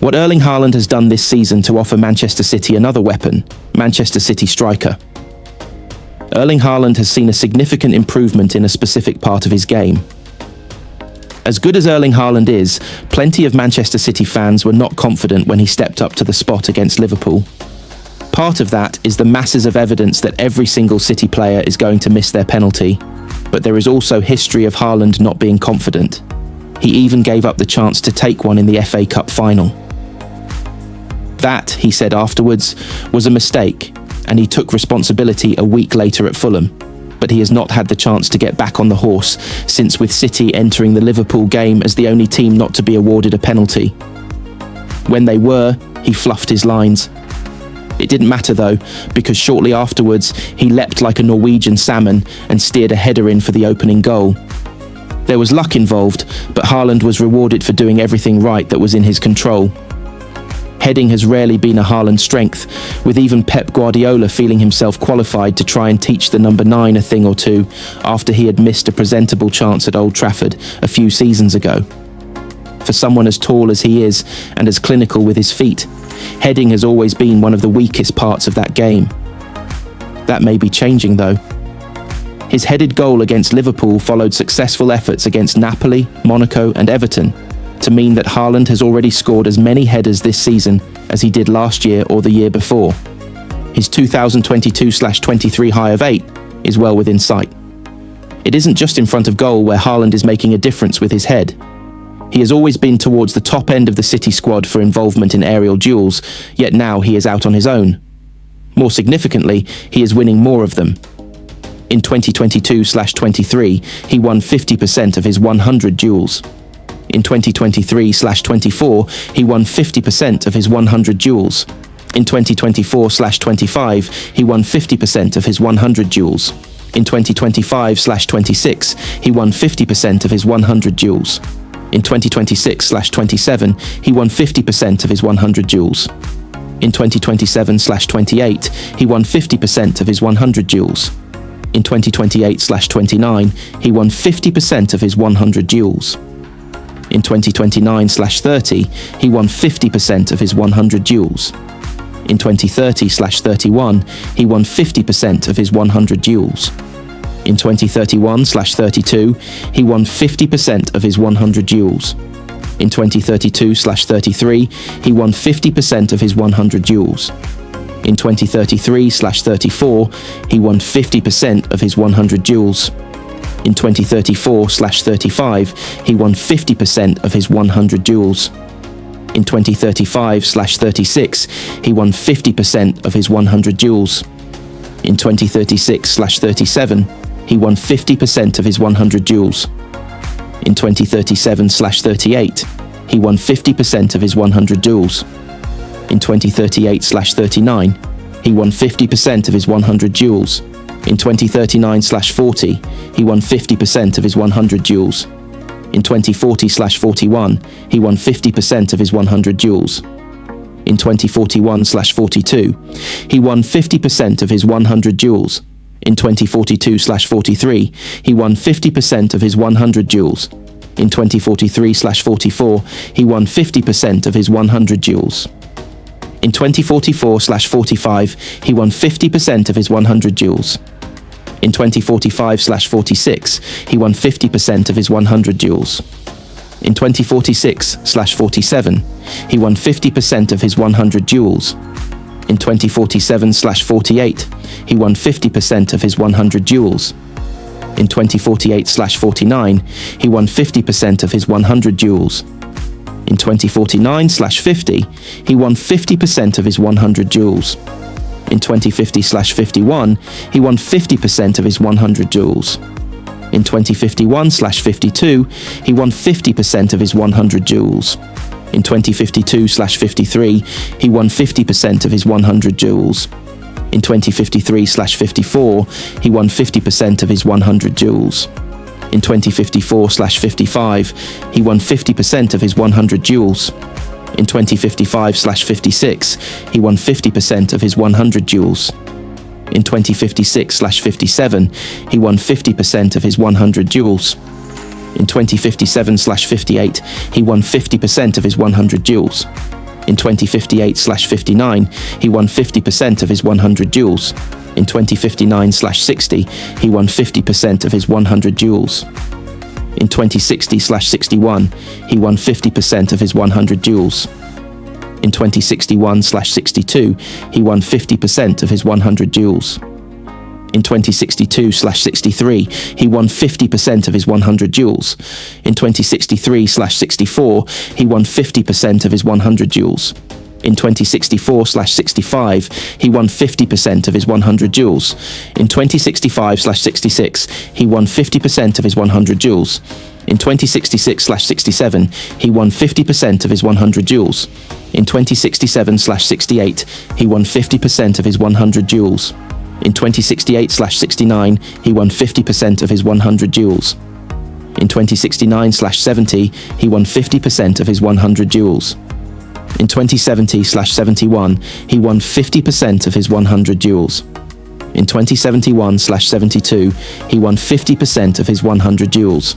What Erling Haaland has done this season to offer Manchester City another weapon, Manchester City striker. Erling Haaland has seen a significant improvement in a specific part of his game. As good as Erling Haaland is, plenty of Manchester City fans were not confident when he stepped up to the spot against Liverpool. Part of that is the masses of evidence that every single City player is going to miss their penalty, but there is also history of Haaland not being confident. He even gave up the chance to take one in the FA Cup final. That, he said afterwards, was a mistake, and he took responsibility a week later at Fulham. But he has not had the chance to get back on the horse since, with City entering the Liverpool game as the only team not to be awarded a penalty. When they were, he fluffed his lines. It didn't matter though, because shortly afterwards, he leapt like a Norwegian salmon and steered a header in for the opening goal. There was luck involved, but Haaland was rewarded for doing everything right that was in his control. Heading has rarely been a Haaland strength, with even Pep Guardiola feeling himself qualified to try and teach the number 9 a thing or two after he had missed a presentable chance at Old Trafford a few seasons ago. For someone as tall as he is and as clinical with his feet, heading has always been one of the weakest parts of that game. That may be changing though. His headed goal against Liverpool followed successful efforts against Napoli, Monaco and Everton, to mean that Haaland has already scored as many headers this season as he did last year or the year before. His 2022/23 high of 8 is well within sight. It isn't just in front of goal where Haaland is making a difference with his head. He has always been towards the top end of the City squad for involvement in aerial duels, yet now he is out on his own. More significantly, he is winning more of them. In 2022/23, he won 50% of his 100 duels. In 2023/24, he won 50% of his 100 duels. In 2024/25, he won 50% of his 100 duels. In 2025/26, he won 50% of his 100 duels. In 2026/27, he won 50% of his 100 duels. In 2027/28, he won 50% of his 100 duels. In 2028/29, he won 50% of his 100 duels. In 2029/30, he won 50% of his 100 duels. In 2030/31, he won 50% of his 100 duels. In 2031/32, he won 50% of his 100 duels. In 2032/33, he won 50% of his 100 duels. In 2033/34, he won 50% of his 100 duels. In 2034/35, he won 50% of his 100 duels. In 2035/36, he won 50% of his 100 duels. In 2036/37, he won 50% of his 100 duels. In 2037/38, he won 50% of his 100 duels. In 2038/39, he won 50% of his 100 duels. In 2039/40, he won 50% of his 100 duels. In 2040/41, he won 50% of his 100 duels. In 2041/42, he won 50% of his 100 duels. In 2042/43, he won 50% of his 100 duels. In 2043/44, he won 50% of his 100 duels. In 2044/45, he won 50% of his 100 duels. In 2045/46, he won 50% of his 100 duels. In 2046/47, he won 50% of his 100 duels. In 2047/48, he won 50% of his 100 duels. In 2048/49, he won 50% of his 100 duels. In 2049/50, he won 50% of his 100 duels. In 2050/51, he won 50% of his 100 duels. In 2051/52, he won 50% of his 100 duels. In 2052/53, he won 50% of his 100 duels. In 2053/54, he won 50% of his 100 duels. In 2054/55, he won 50% of his 100 duels. In 2055/56, he won 50% of his 100 duels. In 2056/57, he won 50% of his 100 duels. In 2057/58, he won 50% of his 100 duels. In 2058/59, he won 50% of his 100 duels. In 2059/60, he won 50% of his 100 duels. In 2060/61, he won 50% of his 100 duels. In 2061/62, he won 50% of his 100 duels. In 2062/63, he won 50% of his 100 duels. In 2063/64, he won 50% of his 100 duels. In 2064/65, he won 50% of his 100 duels. In 2065/66, he won 50% of his 100 duels. In 2066/67, he won 50% of his 100 duels. In 2067/68, he won 50% of his 100 duels. In 2068/69, he won 50% of his 100 duels. In 2069/70, he won 50% of his 100 duels. In 2070/71, he won 50% of his 100 duels. In 2071/72, he won 50% of his 100 duels.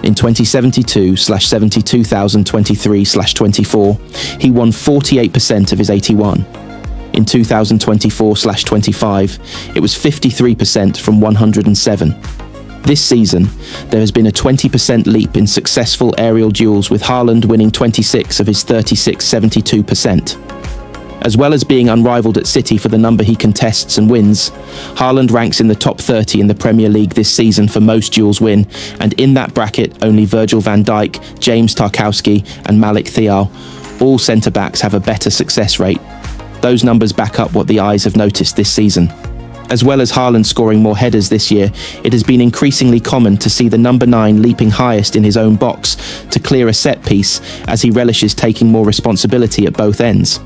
In 2072/72,023/24, he won 48% of his 81. In 2024/25, it was 53% from 107. This season, there has been a 20% leap in successful aerial duels, with Haaland winning 26 of his 36 72%. As well as being unrivaled at City for the number he contests and wins, Haaland ranks in the top 30 in the Premier League this season for most duels win, and in that bracket, only Virgil van Dijk, James Tarkowski and Malik Thiaw, all centre-backs, have a better success rate. Those numbers back up what the eyes have noticed this season. As well as Haaland scoring more headers this year, it has been increasingly common to see the number 9 leaping highest in his own box to clear a set piece, as he relishes taking more responsibility at both ends.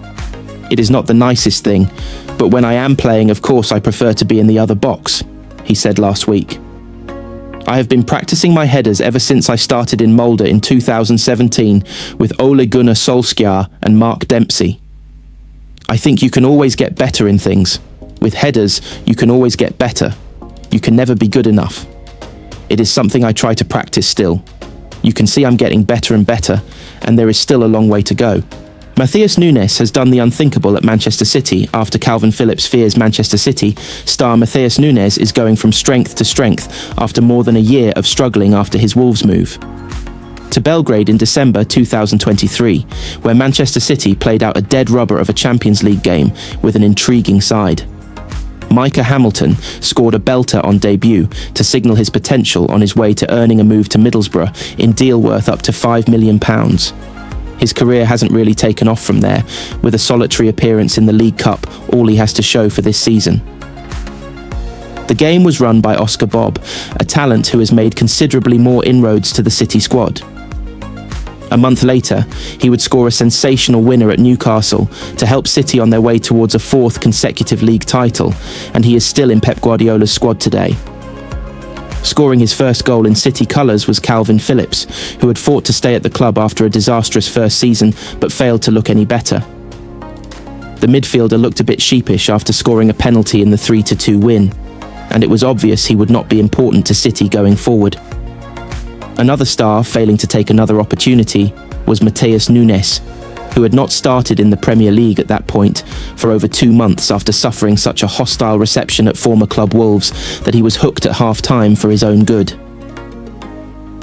It is not the nicest thing, but when I am playing, of course I prefer to be in the other box, he said last week. I have been practicing my headers ever since I started in Molde in 2017 with Ole Gunnar Solskjaer and Mark Dempsey. I think you can always get better in things. With headers, you can always get better. You can never be good enough. It is something I try to practice still. You can see I'm getting better and better, and there is still a long way to go. Matheus Nunes has done the unthinkable at Manchester City after Calvin Phillips fears Manchester City. Star Matheus Nunes is going from strength to strength after more than a year of struggling after his Wolves move to Belgrade in December 2023, where Manchester City played out a dead rubber of a Champions League game with an intriguing side. Micah Hamilton scored a belter on debut to signal his potential on his way to earning a move to Middlesbrough in deal worth up to £5 million. His career hasn't really taken off from there, with a solitary appearance in the League Cup all he has to show for this season. The game was run by Oscar Bobb, a talent who has made considerably more inroads to the City squad. A month later, he would score a sensational winner at Newcastle to help City on their way towards a 4th consecutive league title, and he is still in Pep Guardiola's squad today. Scoring his first goal in City colours was Calvin Phillips, who had fought to stay at the club after a disastrous first season but failed to look any better. The midfielder looked a bit sheepish after scoring a penalty in the 3-2 win, and it was obvious he would not be important to City going forward. Another star failing to take another opportunity was Matheus Nunes, who had not started in the Premier League at that point for over 2 months after suffering such a hostile reception at former club Wolves that he was hooked at half-time for his own good.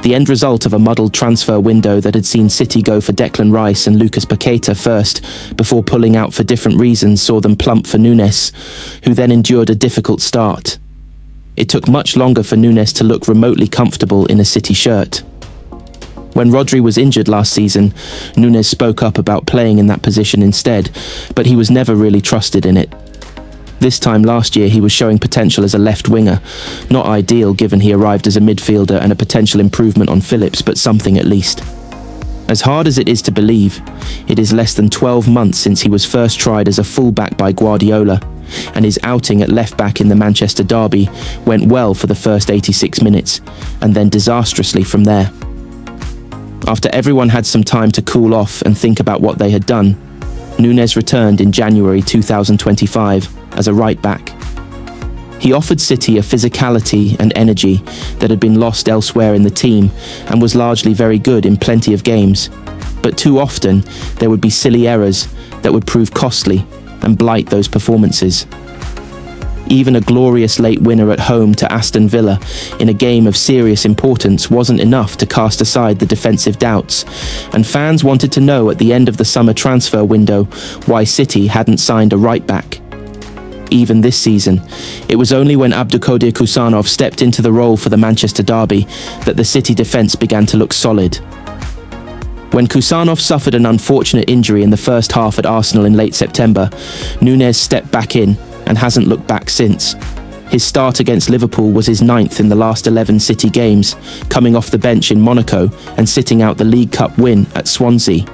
The end result of a muddled transfer window that had seen City go for Declan Rice and Lucas Paqueta first, before pulling out for different reasons, saw them plump for Nunes, who then endured a difficult start. It took much longer for Nunes to look remotely comfortable in a City shirt. When Rodri was injured last season, Nunes spoke up about playing in that position instead, but he was never really trusted in it. This time last year he was showing potential as a left winger, not ideal given he arrived as a midfielder and a potential improvement on Phillips, but something at least. As hard as it is to believe, it is less than 12 months since he was first tried as a full-back by Guardiola, and his outing at left-back in the Manchester derby went well for the first 86 minutes, and then disastrously from there. After everyone had some time to cool off and think about what they had done, Nunes returned in January 2025 as a right-back. He offered City a physicality and energy that had been lost elsewhere in the team and was largely very good in plenty of games. But too often, there would be silly errors that would prove costly and blight those performances. Even a glorious late winner at home to Aston Villa in a game of serious importance wasn't enough to cast aside the defensive doubts, and fans wanted to know at the end of the summer transfer window why City hadn't signed a right-back. Even this season, it was only when Abdulkadir Kusanov stepped into the role for the Manchester derby that the City defence began to look solid. When Kusanov suffered an unfortunate injury in the first half at Arsenal in late September, Nunes stepped back in and hasn't looked back since. His start against Liverpool was his 9th in the last 11 City games, coming off the bench in Monaco and sitting out the League Cup win at Swansea.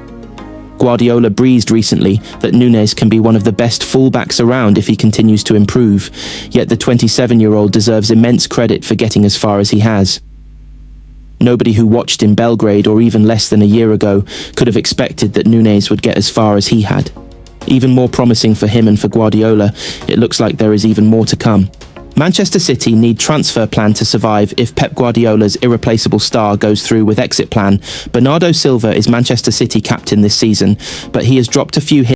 Guardiola breezed recently that Nunes can be one of the best fullbacks around if he continues to improve, yet the 27-year-old deserves immense credit for getting as far as he has. Nobody who watched in Belgrade or even less than a year ago could have expected that Nunes would get as far as he had. Even more promising for him and for Guardiola, it looks like there is even more to come. Manchester City need transfer plan to survive if Pep Guardiola's irreplaceable star goes through with exit plan. Bernardo Silva is Manchester City captain this season, but he has dropped a few hints